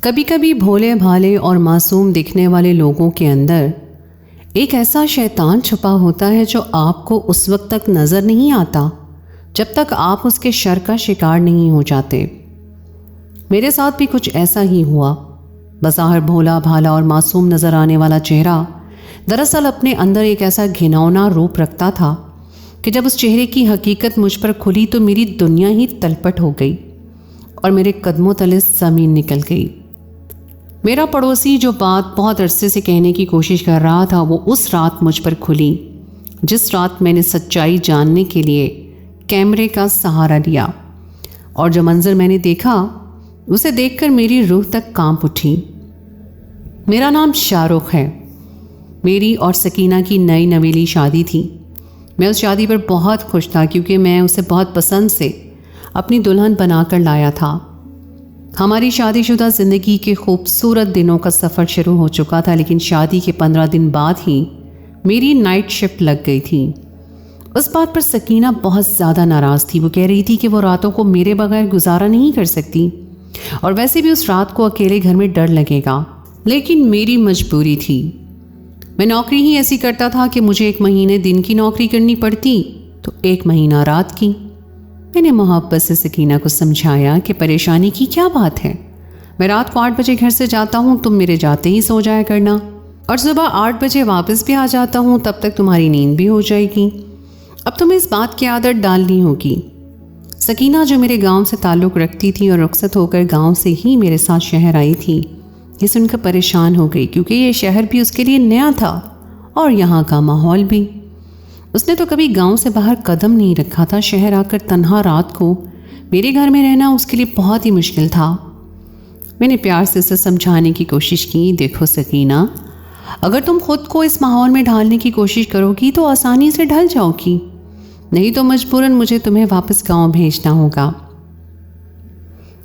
कभी कभी भोले भाले और मासूम दिखने वाले लोगों के अंदर एक ऐसा शैतान छुपा होता है जो आपको उस वक्त तक नज़र नहीं आता जब तक आप उसके शर का शिकार नहीं हो जाते। मेरे साथ भी कुछ ऐसा ही हुआ। बज़ाहिर भोला भाला और मासूम नज़र आने वाला चेहरा दरअसल अपने अंदर एक ऐसा घिनौना रूप रखता था कि जब उस चेहरे की हकीकत मुझ पर खुली तो मेरी दुनिया ही तलपट हो गई और मेरे कदमों तले ज़मीन निकल गई। मेरा पड़ोसी जो बात बहुत अरसे से कहने की कोशिश कर रहा था वो उस रात मुझ पर खुली जिस रात मैंने सच्चाई जानने के लिए कैमरे का सहारा लिया, और जो मंजर मैंने देखा उसे देखकर मेरी रूह तक कांप उठी। मेरा नाम शाहरुख है। मेरी और सकीना की नई नवेली शादी थी। मैं उस शादी पर बहुत खुश था क्योंकि मैं उसे बहुत पसंद से अपनी दुल्हन बनाकर लाया था। हमारी शादीशुदा ज़िंदगी के खूबसूरत दिनों का सफ़र शुरू हो चुका था, लेकिन शादी के 15 दिन बाद ही मेरी नाइट शिफ्ट लग गई थी। उस बात पर सकीना बहुत ज़्यादा नाराज़ थी। वो कह रही थी कि वो रातों को मेरे बगैर गुजारा नहीं कर सकती और वैसे भी उस रात को अकेले घर में डर लगेगा, लेकिन मेरी मजबूरी थी। मैं नौकरी ही ऐसी करता था कि मुझे 1 महीने दिन की नौकरी करनी पड़ती तो 1 महीना रात की। मैंने मोहब्बत से सकीना को समझाया कि परेशानी की क्या बात है। मैं रात को 8 बजे घर से जाता हूँ, तुम मेरे जाते ही सो जाया करना और सुबह 8 बजे वापस भी आ जाता हूँ, तब तक तुम्हारी नींद भी हो जाएगी। अब तुम्हें इस बात की आदत डालनी होगी। सकीना जो मेरे गांव से ताल्लुक़ रखती थी और रुखसत होकर गांव से ही मेरे साथ शहर आई थी, ये सुनकर परेशान हो गई क्योंकि ये शहर भी उसके लिए नया था और यहाँ का माहौल भी। उसने तो कभी गांव से बाहर कदम नहीं रखा था। शहर आकर तन्हा रात को मेरे घर में रहना उसके लिए बहुत ही मुश्किल था। मैंने प्यार से उसे समझाने की कोशिश की, देखो सकीना, अगर तुम खुद को इस माहौल में ढालने की कोशिश करोगी तो आसानी से ढल जाओगी, नहीं तो मजबूरन मुझे तुम्हें वापस गांव भेजना होगा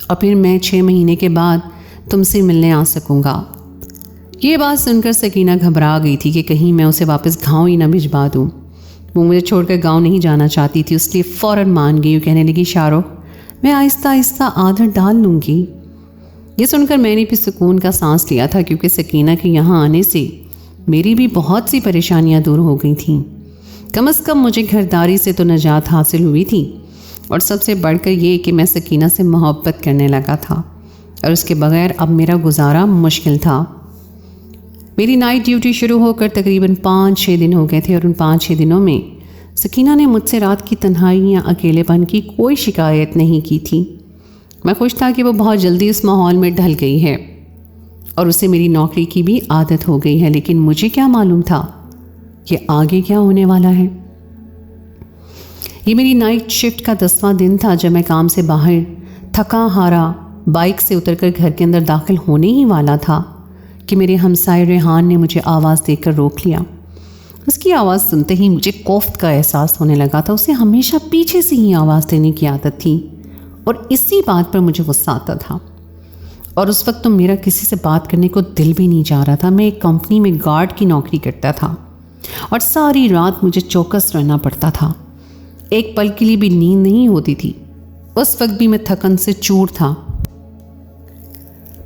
और फिर मैं 6 महीने के बाद तुमसे मिलने आ सकूँगा। ये बात सुनकर सकीना घबरा गई थी कि कहीं मैं उसे वापस गाँव ही न भिजवा दूँ। वो मुझे छोड़कर गांव नहीं जाना चाहती थी, इसलिए फ़ौरन मान गई और कहने लगी, शाहरुख, मैं आहिस्ता आहिस्ता आदत डाल लूँगी। ये सुनकर मैंने भी सुकून का सांस लिया था क्योंकि सकीना के यहाँ आने से मेरी भी बहुत सी परेशानियाँ दूर हो गई थीं। कम से कम मुझे घरदारी से तो निजात हासिल हुई थी और सबसे बढ़कर ये कि मैं सकीना से मोहब्बत करने लगा था और उसके बगैर अब मेरा गुजारा मुश्किल था। मेरी नाइट ड्यूटी शुरू होकर तकरीबन 5-6 दिन हो गए थे और उन 5-6 दिनों में सकीना ने मुझसे रात की तन्हाई या अकेलेपन की कोई शिकायत नहीं की थी। मैं खुश था कि वो बहुत जल्दी उस माहौल में ढल गई है और उसे मेरी नौकरी की भी आदत हो गई है, लेकिन मुझे क्या मालूम था कि आगे क्या होने वाला है। ये मेरी नाइट शिफ्ट का 10वां दिन था जब मैं काम से बाहर थका हारा बाइक से उतरकर घर के अंदर दाखिल होने ही वाला था कि मेरे हमसाए रेहान ने मुझे आवाज़ देकर रोक लिया। उसकी आवाज़ सुनते ही मुझे कोफ्त का एहसास होने लगा था। उसे हमेशा पीछे से ही आवाज़ देने की आदत थी और इसी बात पर मुझे गुस्सा आता था और उस वक्त तो मेरा किसी से बात करने को दिल भी नहीं जा रहा था। मैं एक कंपनी में गार्ड की नौकरी करता था और सारी रात मुझे चौकस रहना पड़ता था। एक पल के लिए भी नींद नहीं होती थी। उस वक्त भी मैं थकन से चूर था।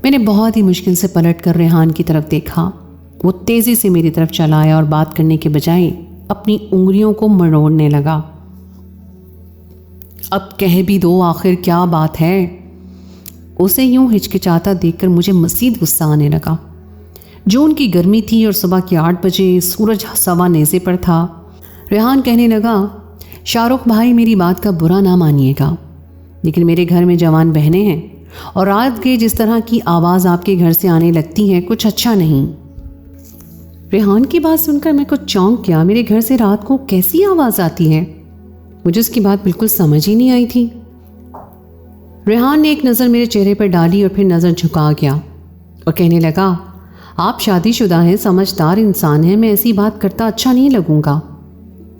मैंने बहुत ही मुश्किल से पलटकर रेहान की तरफ देखा। वो तेज़ी से मेरी तरफ चला आया और बात करने के बजाय अपनी उंगलियों को मरोड़ने लगा। अब कह भी दो, आखिर क्या बात है। उसे यूं हिचकिचाता देखकर मुझे मज़ीद गुस्सा आने लगा। जून की गर्मी थी और सुबह के 8 बजे सूरज सवा नेज़े पर था। रेहान कहने लगा, शाहरुख भाई, मेरी बात का बुरा ना मानिएगा, लेकिन मेरे घर में जवान बहनें हैं और रात के जिस तरह की आवाज़ आपके घर से आने लगती है कुछ अच्छा नहीं। रेहान की बात सुनकर मैं कुछ चौंक गया। मेरे घर से रात को कैसी आवाज़ आती है? मुझे उसकी बात बिल्कुल समझ ही नहीं आई थी। रेहान ने एक नज़र मेरे चेहरे पर डाली और फिर नज़र झुका गया और कहने लगा, आप शादीशुदा हैं, समझदार इंसान हैं, मैं ऐसी बात करता अच्छा नहीं लगूंगा।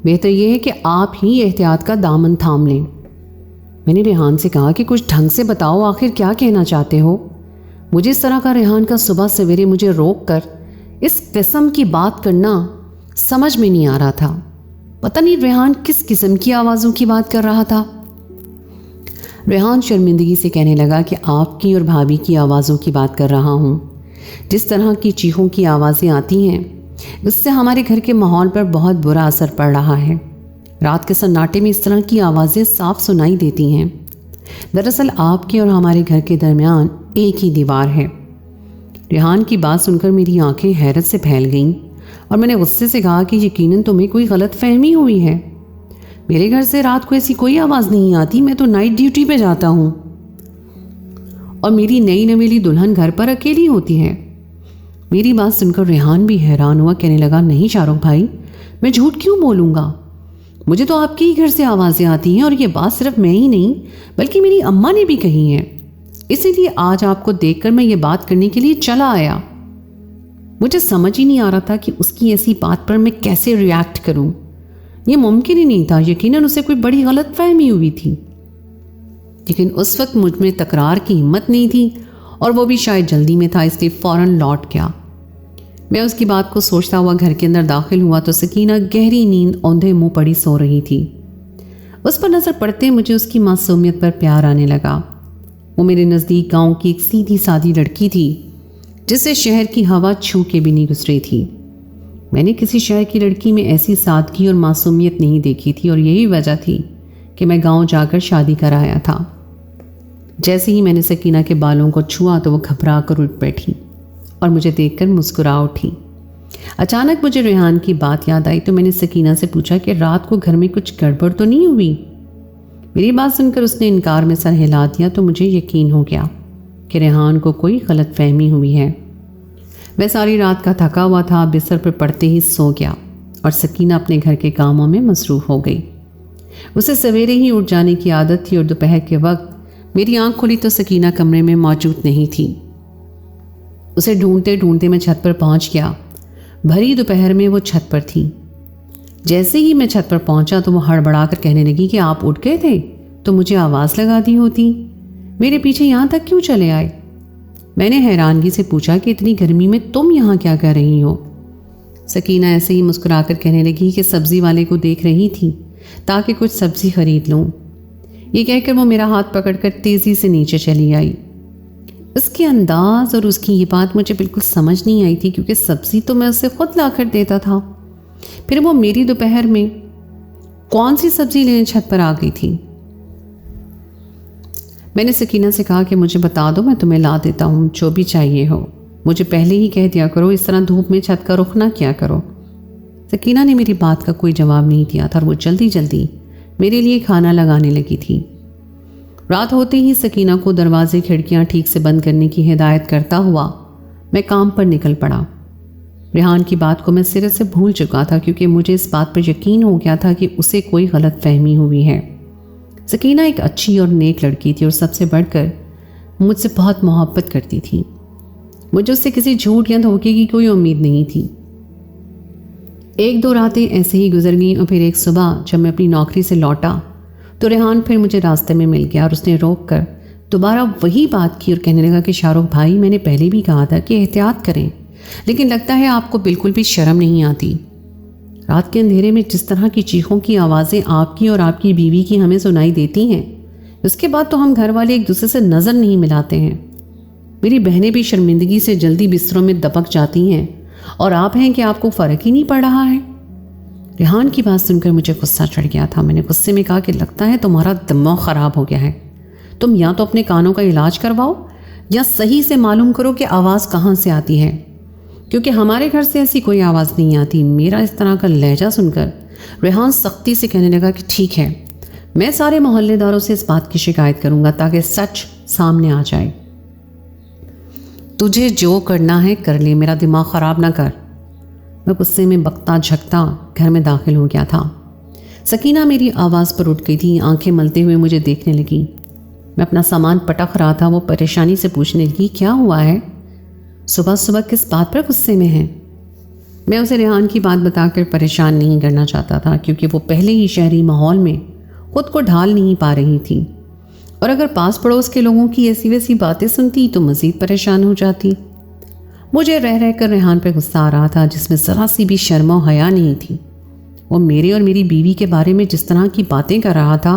बेहतर यह है कि आप ही एहतियात का दामन थाम लें। मैंने रेहान से कहा कि कुछ ढंग से बताओ, आखिर क्या कहना चाहते हो। मुझे इस तरह का रेहान का सुबह सवेरे मुझे रोक कर इस किस्म की बात करना समझ में नहीं आ रहा था। पता नहीं रेहान किस किस्म की आवाज़ों की बात कर रहा था। रेहान शर्मिंदगी से कहने लगा कि आपकी और भाभी की आवाज़ों की बात कर रहा हूँ। जिस तरह की चीखों की आवाज़ें आती हैं उससे हमारे घर के माहौल पर बहुत बुरा असर पड़ रहा है। रात के सन्नाटे में इस तरह की आवाज़ें साफ सुनाई देती हैं। दरअसल आपके और हमारे घर के दरमियान एक ही दीवार है। रेहान की बात सुनकर मेरी आंखें हैरत से फैल गईं और मैंने गुस्से से कहा कि यकीनन तुम्हें कोई गलत फहमी हुई है। मेरे घर से रात को ऐसी कोई आवाज़ नहीं आती। मैं तो नाइट ड्यूटी पे जाता हूँ और मेरी नई नवेली दुल्हन घर पर अकेली होती है। मेरी बात सुनकर रेहान भी हैरान हुआ। कहने लगा, नहीं शाहरुख भाई, मैं झूठ क्यों बोलूँगा। मुझे तो आपके ही घर से आवाज़ें आती हैं और ये बात सिर्फ मैं ही नहीं बल्कि मेरी अम्मा ने भी कही है। इसीलिए आज आपको देखकर मैं ये बात करने के लिए चला आया। मुझे समझ ही नहीं आ रहा था कि उसकी ऐसी बात पर मैं कैसे रिएक्ट करूं। ये मुमकिन ही नहीं था। यकीनन उसे कोई बड़ी गलतफहमी हुई थी, लेकिन उस वक्त मुझ में तकरार की हिम्मत नहीं थी और वो भी शायद जल्दी में था, इसलिए फ़ौरन लौट गया। मैं उसकी बात को सोचता हुआ घर के अंदर दाखिल हुआ तो सकीना गहरी नींद औंधे मुंह पड़ी सो रही थी। उस पर नज़र पड़ते मुझे उसकी मासूमियत पर प्यार आने लगा। वो मेरे नज़दीक गांव की एक सीधी सादी लड़की थी जिसे शहर की हवा छू के भी नहीं गुजरी थी। मैंने किसी शहर की लड़की में ऐसी सादगी और मासूमियत नहीं देखी थी और यही वजह थी कि मैं गांव जाकर शादी कराया था। जैसे ही मैंने सकीना के बालों को छुआ तो वो घबरा कर उठ बैठी और मुझे देखकर मुस्कुरा उठी। अचानक मुझे रेहान की बात याद आई तो मैंने सकीना से पूछा कि रात को घर में कुछ गड़बड़ तो नहीं हुई। मेरी बात सुनकर उसने इनकार में सर हिला दिया तो मुझे यकीन हो गया कि रेहान को कोई गलतफहमी हुई है। वह सारी रात का थका हुआ था, बिस्तर पर पड़ते ही सो गया और सकीना अपने घर के कामों में मसरूफ़ हो गई। उसे सवेरे ही उठ जाने की आदत थी और दोपहर के वक्त मेरी आंख खुली तो सकीना कमरे में मौजूद नहीं थी। उसे ढूंढते ढूंढते मैं छत पर पहुंच गया। भरी दोपहर में वो छत पर थी। जैसे ही मैं छत पर पहुंचा तो वो हड़बड़ा कर कहने लगी कि आप उठ गए थे तो मुझे आवाज़ लगा दी होती। मेरे पीछे यहाँ तक क्यों चले आए। मैंने हैरानगी से पूछा कि इतनी गर्मी में तुम यहाँ क्या कर रही हो। सकीना ऐसे ही मुस्कुराकर कहने लगी कि सब्ज़ी वाले को देख रही थी ताकि कुछ सब्ज़ी खरीद लूँ। ये कहकर वो मेरा हाथ पकड़कर तेज़ी से नीचे चली आई। उसके अंदाज और उसकी ये बात मुझे बिल्कुल समझ नहीं आई थी क्योंकि सब्ज़ी तो मैं उसे खुद ला कर देता था। फिर वो मेरी दोपहर में कौन सी सब्ज़ी लेने छत पर आ गई थी। मैंने सकीना से कहा कि मुझे बता दो, मैं तुम्हें ला देता हूँ जो भी चाहिए हो। मुझे पहले ही कह दिया करो, इस तरह धूप में छत का रुख ना किया करो। सकीना ने मेरी बात का कोई जवाब नहीं दिया था और वो जल्दी जल्दी मेरे लिए खाना लगाने लगी थी। रात होते ही सकीना को दरवाजे खिड़कियाँ ठीक से बंद करने की हिदायत करता हुआ मैं काम पर निकल पड़ा। रेहान की बात को मैं सिरे से भूल चुका था क्योंकि मुझे इस बात पर यकीन हो गया था कि उसे कोई गलत फहमी हुई है। सकीना एक अच्छी और नेक लड़की थी और सबसे बढ़कर मुझसे बहुत मोहब्बत करती थी। मुझे उससे किसी झूठ या धोखे की कोई उम्मीद नहीं थी। एक दो रातें ऐसे ही गुजर गईं और फिर एक सुबह जब मैं अपनी नौकरी से लौटा तो रेहान फिर मुझे रास्ते में मिल गया और उसने रोक कर दोबारा वही बात की और कहने लगा कि शाहरुख भाई, मैंने पहले भी कहा था कि एहतियात करें, लेकिन लगता है आपको बिल्कुल भी शर्म नहीं आती। रात के अंधेरे में जिस तरह की चीखों की आवाज़ें आपकी और आपकी बीवी की हमें सुनाई देती हैं, उसके बाद तो हम घर वाले एक दूसरे से नज़र नहीं मिलाते हैं। मेरी बहनें भी शर्मिंदगी से जल्दी बिस्तरों में दबक जाती हैं और आप हैं कि आपको फ़र्क ही नहीं पड़ रहा है। रेहान की बात सुनकर मुझे गुस्सा चढ़ गया था। मैंने गुस्से में कहा कि लगता है तुम्हारा दिमाग ख़राब हो गया है। तुम या तो अपने कानों का इलाज करवाओ या सही से मालूम करो कि आवाज़ कहाँ से आती है, क्योंकि हमारे घर से ऐसी कोई आवाज़ नहीं आती। मेरा इस तरह का लहजा सुनकर रेहान सख्ती से कहने लगा कि ठीक है, मैं सारे मोहल्लेदारों से इस बात की शिकायत करूँगा ताकि सच सामने आ जाए। तुझे जो करना है कर ले, मेरा दिमाग ख़राब ना कर। मैं गुस्से में बकता झकता घर में दाखिल हो गया था। सकीना मेरी आवाज़ पर उठ गई थी, आंखें मलते हुए मुझे देखने लगी। मैं अपना सामान पटक रहा था। वो परेशानी से पूछने लगी, क्या हुआ है? सुबह सुबह किस बात पर गुस्से में है? मैं उसे रेहान की बात बताकर परेशान नहीं करना चाहता था क्योंकि वो पहले ही शहरी माहौल में खुद को ढाल नहीं पा रही थी और अगर पास पड़ोस के लोगों की ऐसी वैसी बातें सुनती तो मज़ीद परेशान हो जाती। मुझे रह रह कर रेहान पर गुस्सा आ रहा था जिसमें ज़रा सी भी शर्म और हया नहीं थी। वो मेरे और मेरी बीवी के बारे में जिस तरह की बातें कर रहा था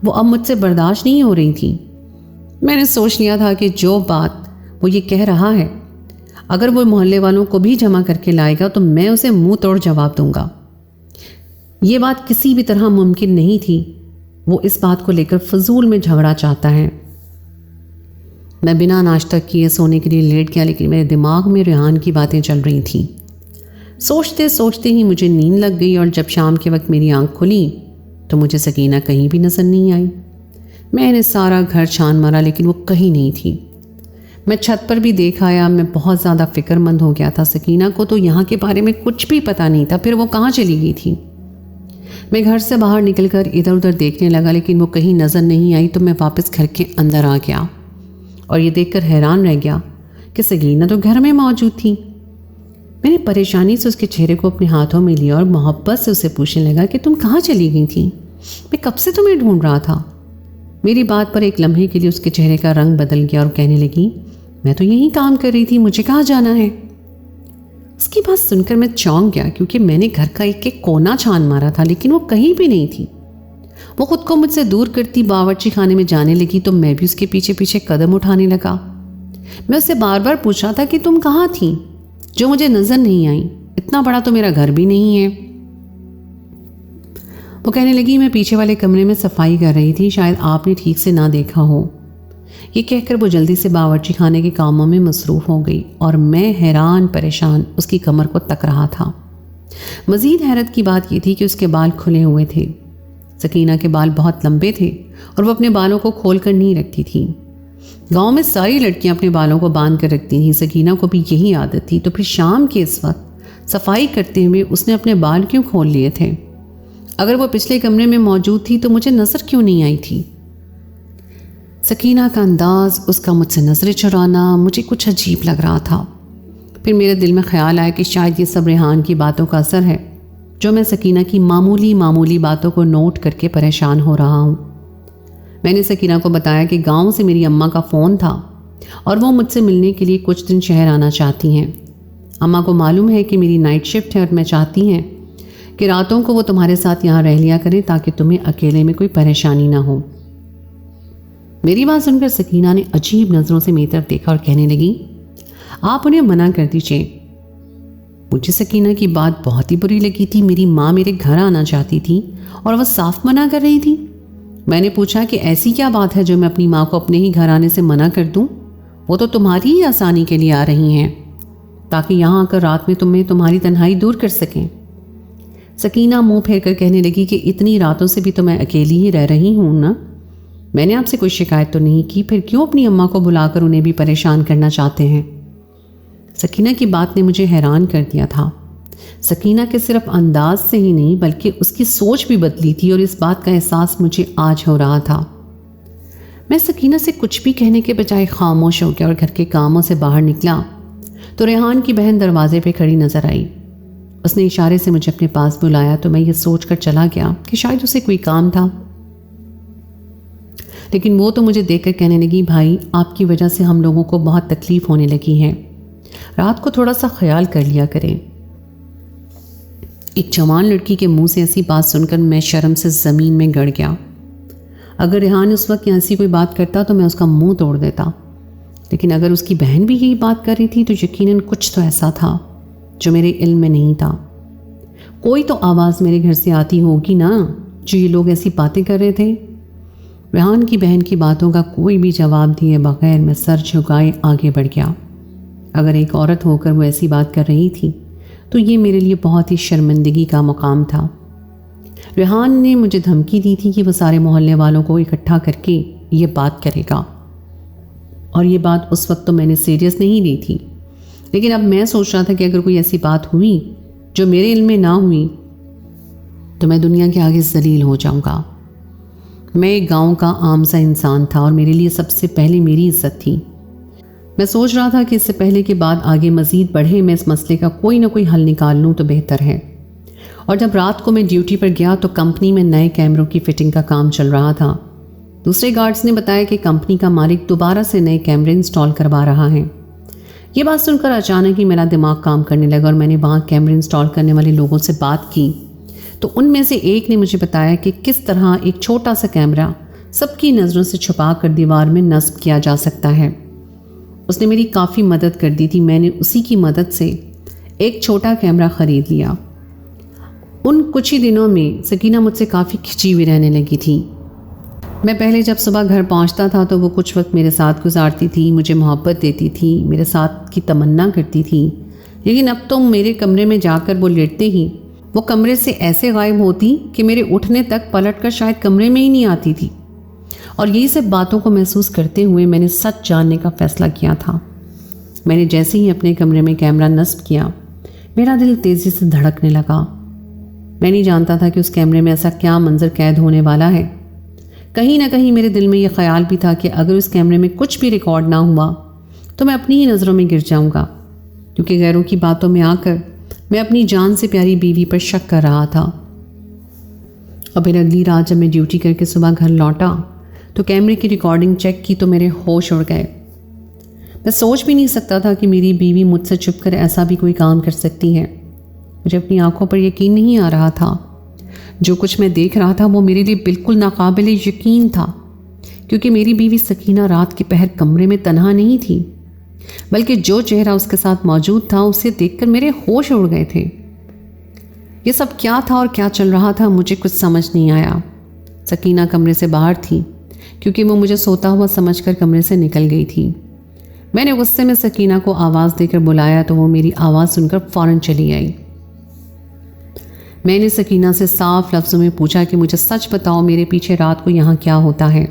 वो अब मुझसे बर्दाश्त नहीं हो रही थी। मैंने सोच लिया था कि जो बात वो ये कह रहा है, अगर वो मोहल्ले वालों को भी जमा करके लाएगा तो मैं उसे मुंह तोड़ जवाब दूंगा। ये बात किसी भी तरह मुमकिन नहीं थी। वो इस बात को लेकर फजूल में झगड़ा चाहता है। मैं बिना नाश्ता किए सोने के लिए लेट गया, लेकिन मेरे दिमाग में रेहान की बातें चल रही थीं। सोचते सोचते ही मुझे नींद लग गई और जब शाम के वक्त मेरी आंख खुली तो मुझे सकीना कहीं भी नजर नहीं आई। मैंने सारा घर छान मारा लेकिन वो कहीं नहीं थी। मैं छत पर भी देख आया। मैं बहुत ज़्यादा फिक्रमंद हो गया था। सकीना को तो यहाँ के बारे में कुछ भी पता नहीं था, फिर वो कहाँ चली गई थी। मैं घर से बाहर निकलकर इधर उधर देखने लगा लेकिन वो कहीं नज़र नहीं आई। तो मैं वापस घर के अंदर आ गया और ये देखकर हैरान रह गया कि सकीना तो घर में मौजूद थी। मैंने परेशानी से उसके चेहरे को अपने हाथों में लिया और मोहब्बत से उसे पूछने लगा कि तुम कहाँ चली गई थी? मैं कब से तुम्हें ढूंढ रहा था। मेरी बात पर एक लम्हे के लिए उसके चेहरे का रंग बदल गया और कहने लगी, मैं तो यहीं काम कर रही थी, मुझे कहाँ जाना है। उसकी बात सुनकर मैं चौंक गया क्योंकि मैंने घर का एक कोना छान मारा था लेकिन वो कहीं भी नहीं थी। वो खुद को मुझसे दूर करती बावर्ची खाने में जाने लगी तो मैं भी उसके पीछे पीछे कदम उठाने लगा। मैं उससे बार बार पूछ रहा था कि तुम कहाँ थी, जो मुझे नजर नहीं आई। इतना बड़ा तो मेरा घर भी नहीं है। वो कहने लगी, मैं पीछे वाले कमरे में सफाई कर रही थी, शायद आपने ठीक से ना देखा हो। ये कहकर वो जल्दी से बावर्ची खाने के कामों में मसरूफ़ हो गई और मैं हैरान परेशान उसकी कमर को तक रहा था। मज़ीद हैरत की बात यह थी कि उसके बाल खुले हुए थे। सकीना के बाल बहुत लंबे थे और वो अपने बालों को खोल कर नहीं रखती थी। गांव में सारी लड़कियां अपने बालों को बांध कर रखती थीं। सकीना को भी यही आदत थी। तो फिर शाम के इस वक्त सफाई करते हुए उसने अपने बाल क्यों खोल लिए थे? अगर वो पिछले कमरे में मौजूद थी तो मुझे नज़र क्यों नहीं आई थी? सकीना का अंदाज, उसका मुझसे नज़रें चुराना मुझे कुछ अजीब लग रहा था। फिर मेरे दिल में ख्याल आया कि शायद ये सब रेहान की बातों का असर है, जो मैं सकीना की मामूली बातों को नोट करके परेशान हो रहा हूँ। मैंने सकीना को बताया कि गांव से मेरी अम्मा का फ़ोन था और वो मुझसे मिलने के लिए कुछ दिन शहर आना चाहती हैं। अम्मा को मालूम है कि मेरी नाइट शिफ्ट है और मैं चाहती हैं कि रातों को वो तुम्हारे साथ यहाँ रह लिया करें ताकि तुम्हें अकेले में कोई परेशानी ना हो। मेरी बात सुनकर सकीना ने अजीब नज़रों से मेरी तरफ देखा और कहने लगी, आप उन्हें मना कर दीजिए। मुझे सकीना की बात बहुत ही बुरी लगी थी। मेरी माँ मेरे घर आना चाहती थी और वह साफ मना कर रही थी। मैंने पूछा कि ऐसी क्या बात है जो मैं अपनी माँ को अपने ही घर आने से मना कर दूँ? वो तो तुम्हारी ही आसानी के लिए आ रही हैं ताकि यहाँ आकर रात में तुम्हें तुम्हारी तन्हाई दूर कर सकें। सकीना मुंह फेर कर कहने लगी कि इतनी रातों से भी तो मैं अकेली ही रह रही हूँ ना। मैंने आपसे कोई शिकायत तो नहीं की, फिर क्यों अपनी अम्मा को बुलाकर उन्हें भी परेशान करना चाहते हैं? सकीना की बात ने मुझे हैरान कर दिया था। सकीना के सिर्फ अंदाज से ही नहीं बल्कि उसकी सोच भी बदली थी और इस बात का एहसास मुझे आज हो रहा था। मैं सकीना से कुछ भी कहने के बजाय खामोश हो गया और घर के कामों से बाहर निकला तो रेहान की बहन दरवाजे पे खड़ी नजर आई। उसने इशारे से मुझे अपने पास बुलाया तो मैं ये सोच कर चला गया कि शायद उसे कोई काम था, लेकिन वो तो मुझे देखकर कहने लगी, भाई आपकी वजह से हम लोगों को बहुत तकलीफ होने लगी है, रात को थोड़ा सा ख्याल कर लिया करें। एक जवान लड़की के मुंह से ऐसी बात सुनकर मैं शर्म से ज़मीन में गड़ गया। अगर रेहान उस वक्त ऐसी कोई बात करता तो मैं उसका मुंह तोड़ देता, लेकिन अगर उसकी बहन भी यही बात कर रही थी तो यकीनन कुछ तो ऐसा था जो मेरे इल्म में नहीं था। कोई तो आवाज़ मेरे घर से आती होगी ना जो ये लोग ऐसी बातें कर रहे थे। रेहान की बहन की बातों का कोई भी जवाब दिए बगैर मैं सर झुकाए आगे बढ़ गया। अगर एक औरत होकर वो ऐसी बात कर रही थी तो ये मेरे लिए बहुत ही शर्मिंदगी का मुकाम था। रेहान ने मुझे धमकी दी थी कि वो सारे मोहल्ले वालों को इकट्ठा करके ये बात करेगा, और ये बात उस वक्त तो मैंने सीरियस नहीं ली थी, लेकिन अब मैं सोच रहा था कि अगर कोई ऐसी बात हुई जो मेरे इल्म में ना हुई तो मैं दुनिया के आगे जलील हो जाऊंगा। मैं एक गांव का आम सा इंसान था और मेरे लिए सबसे पहले मेरी इज्जत थी। मैं सोच रहा था कि इससे पहले के बाद आगे मज़ीद बढ़े मैं इस मसले का कोई ना कोई हल निकाल लूँ तो बेहतर है। और जब रात को मैं ड्यूटी पर गया तो कंपनी में नए कैमरों की फिटिंग का काम चल रहा था। दूसरे गार्ड्स ने बताया कि कंपनी का मालिक दोबारा से नए कैमरे इंस्टॉल करवा रहा है। ये बात सुनकर अचानक ही मेरा दिमाग काम करने लगा और मैंने वहाँ कैमरे इंस्टॉल करने वाले लोगों से बात की तो उनमें से एक ने मुझे बताया कि किस तरह एक छोटा सा कैमरा सबकी नज़रों से छुपा कर दीवार में नस्ब किया जा सकता है। उसने मेरी काफ़ी मदद कर दी थी। मैंने उसी की मदद से एक छोटा कैमरा ख़रीद लिया। उन कुछ ही दिनों में सकीना मुझसे काफ़ी खिंची हुई रहने लगी थी। मैं पहले जब सुबह घर पहुंचता था तो वो कुछ वक्त मेरे साथ गुजारती थी, मुझे मोहब्बत देती थी, मेरे साथ की तमन्ना करती थी। लेकिन अब तो मेरे कमरे में जाकर वो लेटते ही वो कमरे से ऐसे गायब होती कि मेरे उठने तक पलटकर शायद कमरे में ही नहीं आती थी। और यही सब बातों को महसूस करते हुए मैंने सच जानने का फ़ैसला किया था। मैंने जैसे ही अपने कमरे में कैमरा नस्ब किया, मेरा दिल तेज़ी से धड़कने लगा। मैं नहीं जानता था कि उस कैमरे में ऐसा क्या मंजर कैद होने वाला है। कहीं ना कहीं मेरे दिल में यह ख्याल भी था कि अगर उस कैमरे में कुछ भी रिकॉर्ड ना हुआ तो मैं अपनी ही नज़रों में गिर जाऊंगा, क्योंकि गैरों की बातों में आकर मैं अपनी जान से प्यारी बीवी पर शक कर रहा था। और फिर अगली रात जब मैं ड्यूटी करके सुबह घर लौटा तो कैमरे की रिकॉर्डिंग चेक की तो मेरे होश उड़ गए। मैं सोच भी नहीं सकता था कि मेरी बीवी मुझसे छुपकर ऐसा भी कोई काम कर सकती है। मुझे अपनी आंखों पर यकीन नहीं आ रहा था। जो कुछ मैं देख रहा था वो मेरे लिए बिल्कुल नाकाबिल यकीन था, क्योंकि मेरी बीवी सकीना रात के पहर कमरे में तन्हा नहीं थी, बल्कि जो चेहरा उसके साथ मौजूद था उसे देखकर मेरे होश उड़ गए थे। ये सब क्या था और क्या चल रहा था, मुझे कुछ समझ नहीं आया। सकीना कमरे से बाहर थी, क्योंकि वो मुझे सोता हुआ समझकर कमरे से निकल गई थी। मैंने गुस्से में सकीना को आवाज़ देकर बुलाया तो वो मेरी आवाज़ सुनकर फ़ौरन चली आई। मैंने सकीना से साफ लफ्ज़ों में पूछा कि मुझे सच बताओ, मेरे पीछे रात को यहाँ क्या होता है।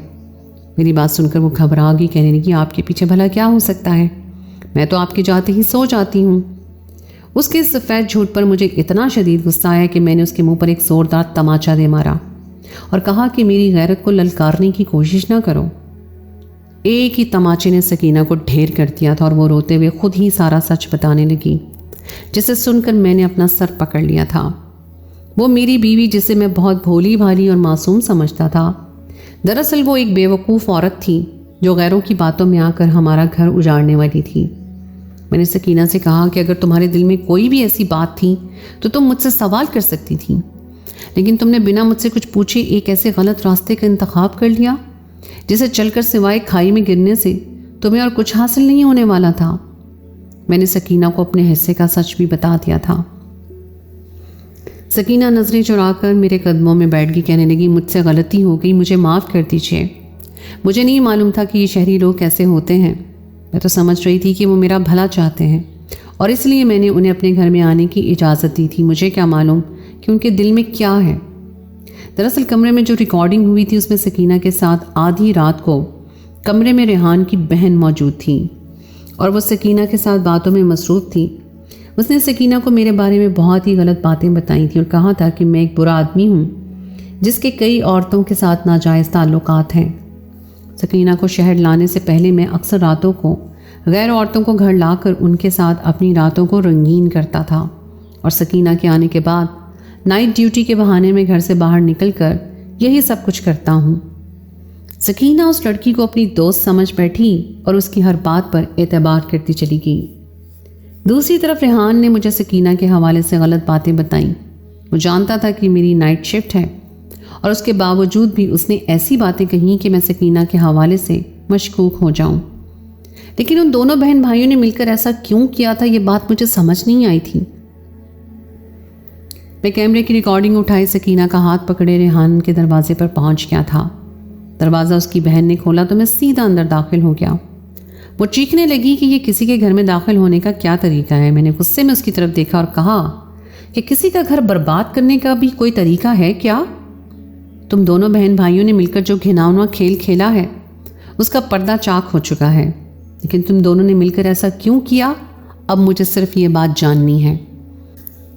मेरी बात सुनकर वो घबरा गई, कहने लगी आपके पीछे भला क्या हो सकता है, मैं तो आपके जाते ही सो जाती हूँ। उसके इस सफ़ेद झूठ पर मुझे इतना शदीद गुस्सा आया कि मैंने उसके मुंह पर एक ज़ोरदार तमाचा दे मारा और कहा कि मेरी गैरत को ललकारने की कोशिश ना करो। एक ही तमाचे ने सकीना को ढेर कर दिया था और वो रोते हुए खुद ही सारा सच बताने लगी, जिसे सुनकर मैंने अपना सर पकड़ लिया था। वो मेरी बीवी, जिसे मैं बहुत भोली भाली और मासूम समझता था, दरअसल वो एक बेवकूफ़ औरत थी जो गैरों की बातों में आकर हमारा घर उजाड़ने वाली थी। मैंने सकीना से कहा कि अगर तुम्हारे दिल में कोई भी ऐसी बात थी तो तुम मुझसे सवाल कर सकती थी, लेकिन तुमने बिना मुझसे कुछ पूछे एक ऐसे गलत रास्ते का इंतखाब कर लिया जिसे चलकर सिवाय खाई में गिरने से तुम्हें और कुछ हासिल नहीं होने वाला था। मैंने सकीना को अपने हिस्से का सच भी बता दिया था। सकीना नज़रें चुराकर मेरे कदमों में बैठ गई, कहने लगी मुझसे गलती हो गई, मुझे माफ़ कर दीजिए। मुझे नहीं मालूम था कि ये शहरी लोग कैसे होते हैं। मैं तो समझ रही थी कि वो मेरा भला चाहते हैं और इसलिए मैंने उन्हें अपने घर में आने की इजाज़त दी थी। मुझे क्या मालूम कि उनके दिल में क्या है। दरअसल कमरे में जो रिकॉर्डिंग हुई थी उसमें सकीना के साथ आधी रात को कमरे में रेहान की बहन मौजूद थी और वो सकीना के साथ बातों में मसरूफ़ थी। उसने सकीना को मेरे बारे में बहुत ही गलत बातें बताई थी और कहा था कि मैं एक बुरा आदमी हूँ जिसके कई औरतों के साथ नाजायज़ ताल्लुकात हैं। सकीना को शहर लाने से पहले मैं अक्सर रातों को गैर औरतों को घर लाकर उनके साथ अपनी रातों को रंगीन करता था और सकीना के आने के बाद नाइट ड्यूटी के बहाने में घर से बाहर निकलकर यही सब कुछ करता हूँ। सकीना उस लड़की को अपनी दोस्त समझ बैठी और उसकी हर बात पर एतबार करती चली गई। दूसरी तरफ रेहान ने मुझे सकीना के हवाले से गलत बातें बताईं। वो जानता था कि मेरी नाइट शिफ्ट है और उसके बावजूद भी उसने ऐसी बातें कहीं कि मैं सकीना के हवाले से मशकूक हो जाऊं। लेकिन उन दोनों बहन भाइयों ने मिलकर ऐसा क्यों किया था, ये बात मुझे समझ नहीं आई थी। मैं कैमरे की रिकॉर्डिंग उठाई सकीना का हाथ पकड़े रेहान के दरवाजे पर पहुंच गया था। दरवाज़ा उसकी बहन ने खोला तो मैं सीधा अंदर दाखिल हो गया। वो चीखने लगी कि ये किसी के घर में दाखिल होने का क्या तरीका है। मैंने गुस्से में उसकी तरफ देखा और कहा कि किसी का घर बर्बाद करने का भी कोई तरीका है क्या? तुम दोनों बहन भाइयों ने मिलकर जो घिनौना खेल खेला है उसका पर्दा चाक हो चुका है, लेकिन तुम दोनों ने मिलकर ऐसा क्यों किया, अब मुझे सिर्फ ये बात जाननी है।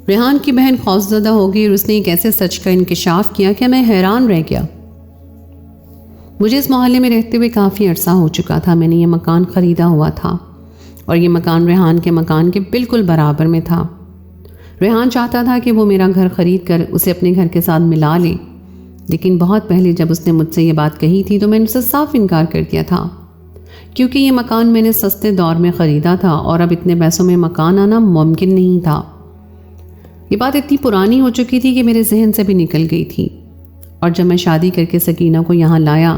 रेहान की बहन खौफजदा हो गई और उसने एक ऐसे सच का इंकिशाफ किया कि मैं हैरान रह गया। मुझे इस मोहल्ले में रहते हुए काफ़ी अरसा हो चुका था। मैंने ये मकान ख़रीदा हुआ था और ये मकान रेहान के मकान के बिल्कुल बराबर में था। रेहान चाहता था कि वो मेरा घर ख़रीद कर उसे अपने घर के साथ मिला ले, लेकिन बहुत पहले जब उसने मुझसे ये बात कही थी तो मैंने उससे साफ इनकार कर दिया था, क्योंकि ये मकान मैंने सस्ते दौर में ख़रीदा था और अब इतने पैसों में मकान आना मुमकिन नहीं था। ये बात इतनी पुरानी हो चुकी थी कि मेरे जहन से भी निकल गई थी। और जब मैं शादी करके सकीना को यहाँ लाया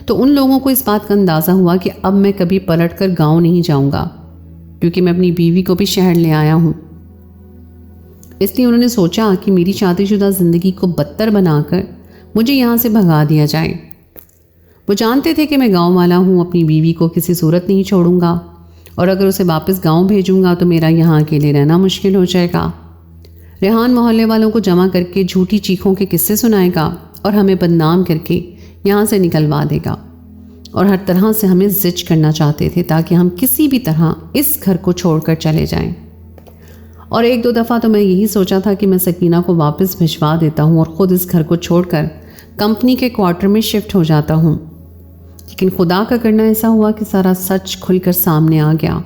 तो उन लोगों को इस बात का अंदाज़ा हुआ कि अब मैं कभी पलट कर गाँव नहीं जाऊँगा, क्योंकि मैं अपनी बीवी को भी शहर ले आया हूँ। इसलिए उन्होंने सोचा कि मेरी शादीशुदा ज़िंदगी को बदतर बनाकर मुझे यहाँ से भगा दिया जाए। वो जानते थे कि मैं गांव वाला हूँ, अपनी बीवी को किसी सूरत नहीं छोड़ूंगा, और अगर उसे वापस गांव भेजूंगा तो मेरा यहाँ अकेले रहना मुश्किल हो जाएगा। रेहान मोहल्ले वालों को जमा करके झूठी चीखों के किस्से सुनाएगा और हमें बदनाम करके यहाँ से निकलवा देगा, और हर तरह से हमें जिच करना चाहते थे ताकि हम किसी भी तरह इस घर को छोड़कर चले जाएं। और एक दो दफ़ा तो मैं यही सोचा था कि मैं सकीना को वापस भिजवा देता हूँ और ख़ुद इस घर को छोड़कर कंपनी के क्वार्टर में शिफ्ट हो जाता हूँ, लेकिन खुदा का करना ऐसा हुआ कि सारा सच खुलकर सामने आ गया।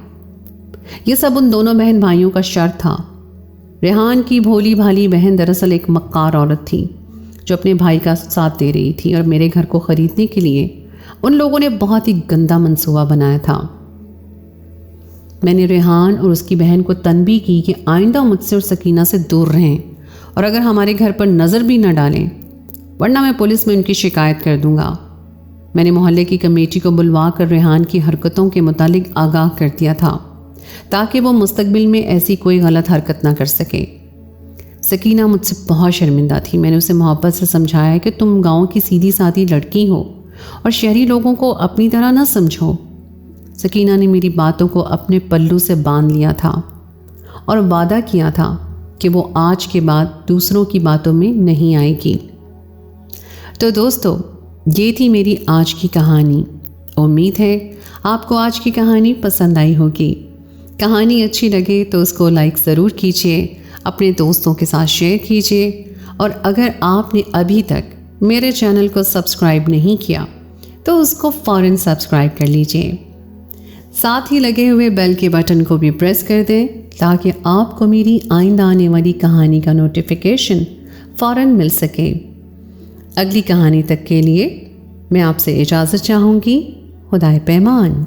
ये सब उन दोनों बहन भाइयों का शर था। रेहान की भोली भाली बहन दरअसल एक मक्कार औरत थी जो अपने भाई का साथ दे रही थी, और मेरे घर को ख़रीदने के लिए उन लोगों ने बहुत ही गंदा मंसूबा बनाया था। मैंने रेहान और उसकी बहन को तनबीह की कि आइंदा मुझसे और सकीना से दूर रहें, और अगर हमारे घर पर नज़र भी न डालें, वरना मैं पुलिस में उनकी शिकायत कर दूंगा। मैंने मोहल्ले की कमेटी को बुलवा कर रेहान की हरकतों के मुतालिक आगाह कर दिया था ताकि वो मुस्तकबिल में ऐसी कोई गलत हरकत ना कर सके। सकीना मुझसे बहुत शर्मिंदा थी। मैंने उसे मोहब्बत से समझाया कि तुम गांव की सीधी सादी लड़की हो और शहरी लोगों को अपनी तरह ना समझो। सकीना ने मेरी बातों को अपने पल्लू से बांध लिया था और वादा किया था कि वो आज के बाद दूसरों की बातों में नहीं आएगी। तो दोस्तों, ये थी मेरी आज की कहानी। उम्मीद है आपको आज की कहानी पसंद आई होगी। कहानी अच्छी लगे तो उसको लाइक ज़रूर कीजिए, अपने दोस्तों के साथ शेयर कीजिए, और अगर आपने अभी तक मेरे चैनल को सब्सक्राइब नहीं किया तो उसको फ़ौरन सब्सक्राइब कर लीजिए। साथ ही लगे हुए बेल के बटन को भी प्रेस कर दें ताकि आपको मेरी आइंदा आने वाली कहानी का नोटिफिकेशन फ़ौरन मिल सके। अगली कहानी तक के लिए मैं आपसे इजाज़त चाहूँगी। खुदाए पैमान।